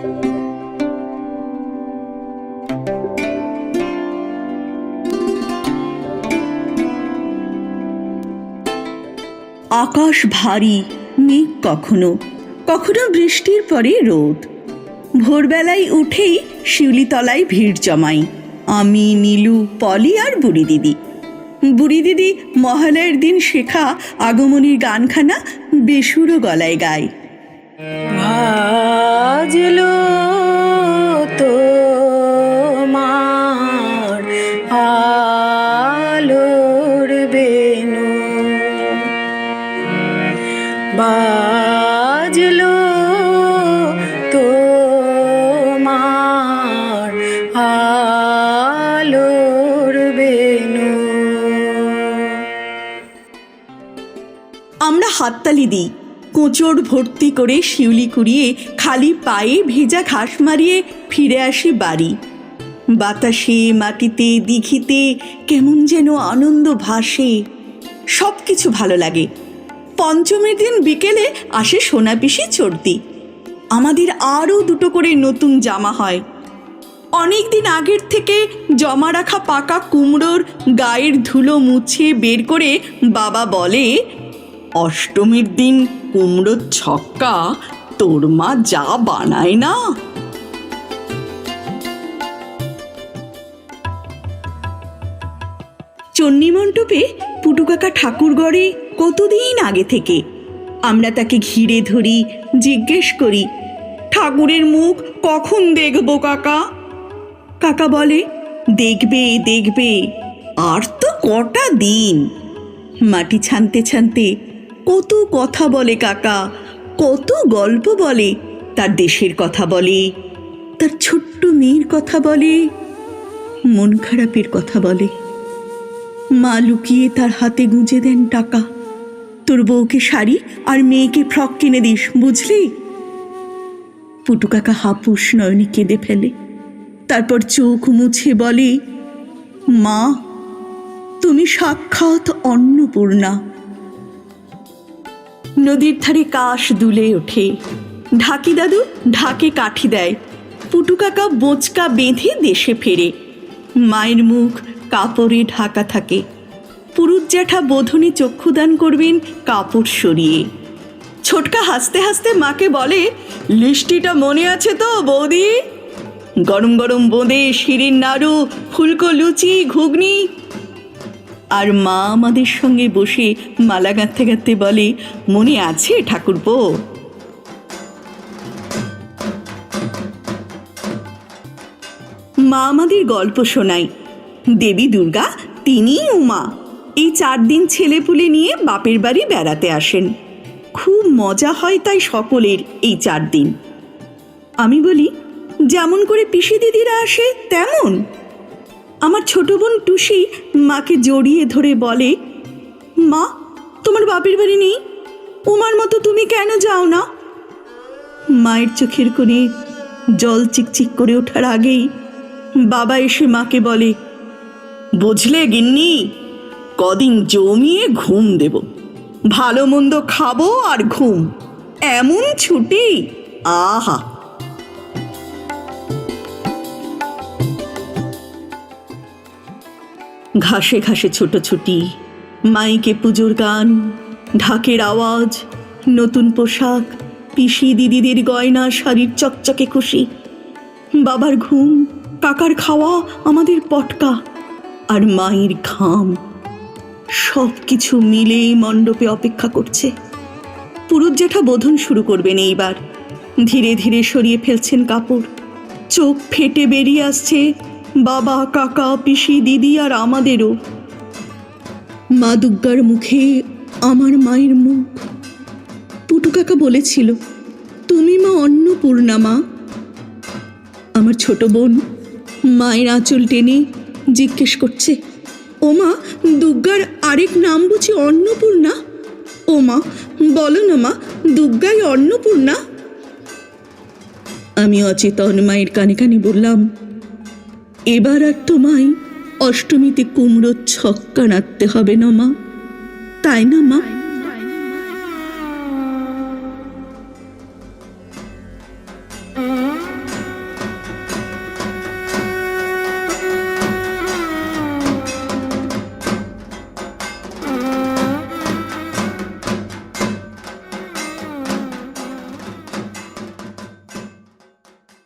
আকাশ ভারী, মেঘ কখনো কখনো বৃষ্টির পরে রোদ। ভোরবেলায় উঠেই শিউলিতলায় ভিড় জমাই আমি, নীলু, পলি আর বুড়ি দিদি। বুড়ি দিদি মহালয়ের দিন শেখা আগমনীর গানখানা বেসুরো গলায় গায়। ভাজলো তোমার আলোর বেনু, বাজলো তোমার আলোর বেনু। আমরা হাততালি দিই, কোঁচড় ভর্তি করে শিউলি কুড়িয়ে খালি পায়ে ভেজা ঘাস মারিয়ে ফিরে আসি বাড়ি। বাতাসে, মাটিতে, দিঘিতে কেমন যেন আনন্দ ভাসে। সব কিছু ভালো লাগে। পঞ্চমীর দিন বিকেলে আসে সোনাপিসি চড়তি। আমাদের আরও দুটো করে নতুন জামা হয়। অনেক দিন আগের থেকে জমা রাখা পাকা কুমড়োর গায়ের ধুলো মুছে বের করে বাবা বলে, অষ্টমীর দিন কুমড়োর ছক্কা তোর মা যা বানায় না। চণ্ডীমণ্ডপে পুটুকাকা ঠাকুর গড়ে কতদিন আগে থেকে। আমরা তাকে ঘিরে ধরি, জিজ্ঞেস করি, ঠাকুরের মুখ কখন দেখব কাকা? কাকা বলে, দেখবে দেখবে, আর তো কটা দিন। মাটি ছানতে ছানতে কত কথা বলে কাকা, কত গল্প বলে। তার দেশের কথা বলে, তার ছোট্ট মেয়ের কথা বলে, মন খারাপের কথা বলে। মা লুকিয়ে তার হাতে গুঁজে দেন টাকা, তোর বউকে শাড়ি আর মেয়েকে ফ্রক কিনে দিস, বুঝলি? পুটুকাকা হাপুস নয়নে কেঁদে ফেলে, তারপর চোখ মুছে বলে, মা তুমি সাক্ষাৎ অন্নপূর্ণা। নদীর ধারে কাশ দুলে ওঠে, ঢাকি দাদু ঢাকে কাঠি দেয়। পুটুকাকা বোঁচকা বেঁধে দেশে ফেরে। মায়ের মুখ কাপড়ে ঢাকা থাকে। পুরুত জ্যাঠা বোধনে চক্ষুদান করবেন কাপড় সরিয়ে। ছোটকা হাসতে হাসতে মাকে বলে, লিস্টিটা মনে আছে তো বৌদি? গরম গরম বোঁদে, শিরিন নাড়ু, ফুলকো লুচি, ঘুগনি। আর মা আমাদের সঙ্গে বসে মালা গাঁথতে গাঁথতে বলে, মনে আছে ঠাকুরপো? মা আমাদের গল্প শোনায়। দেবী দুর্গা, তিনিই উমা, এই 4 দিন ছেলেপুলে নিয়ে বাপের বাড়ি বেড়াতে আসেন। খুব মজা হয় তাই সকলের এই 4 দিন। আমি বলি, যেমন করে পিসি দিদিরা আসে তেমন? আমার ছোট বোন টুসি মাকে জড়িয়ে ধরে বলে, মা তোমার বাপের বাড়ি নেই? উমার মতো তুমি কেন যাও না? মায়ের চোখের কোণে জল চিকচিক করে ওঠার আগেই বাবা এসে মাকে বলে, বুঝলে গিন্নি, কদিন জমিয়ে ঘুম দেব, ভালো মন্দ খাবো আর ঘুম, এমন ছুটি, আহা। ঘাসে ঘাসে ছোটাছুটি, মাইকে পুজোর গান, ঢাকের আওয়াজ, নতুন পোশাক, পিসি দিদিদের গয়না, শাড়ির চকচকে খুশি। বাবার ঘুম, কাকার খাওয়া, আমাদের পটকা আর মায়ের ঘাম, সব কিছু মিলে মণ্ডপে অপেক্ষা করছে। পুরুত জ্যাঠা বোধন শুরু করবেন এইবার। ধীরে ধীরে সরিয়ে ফেলছেন কাপড়। চোখ ফেটে বেরিয়ে আসছে বাবা, কাকা, পিসি, দিদি আর আমাদেরও। মা দুর্গার মুখে আমার মায়ের মুখ। পুটুকাকা বলেছিল, তুমি মা অন্নপূর্ণা মা। আমার ছোট বোন মায়ের আঁচল টেনে জিজ্ঞেস করছে, ও মা, দুর্গার আরেক নাম বুঝি অন্নপূর্ণা? ও মা বলো না মা, দুর্গাই অন্নপূর্ণা? আমি অচেতন মায়ের কানে কানে বললাম, এবার আর তোমায় অষ্টমীতে কুমড়োর ছক্কা নাড়তে হবে না মা, তাই না মা?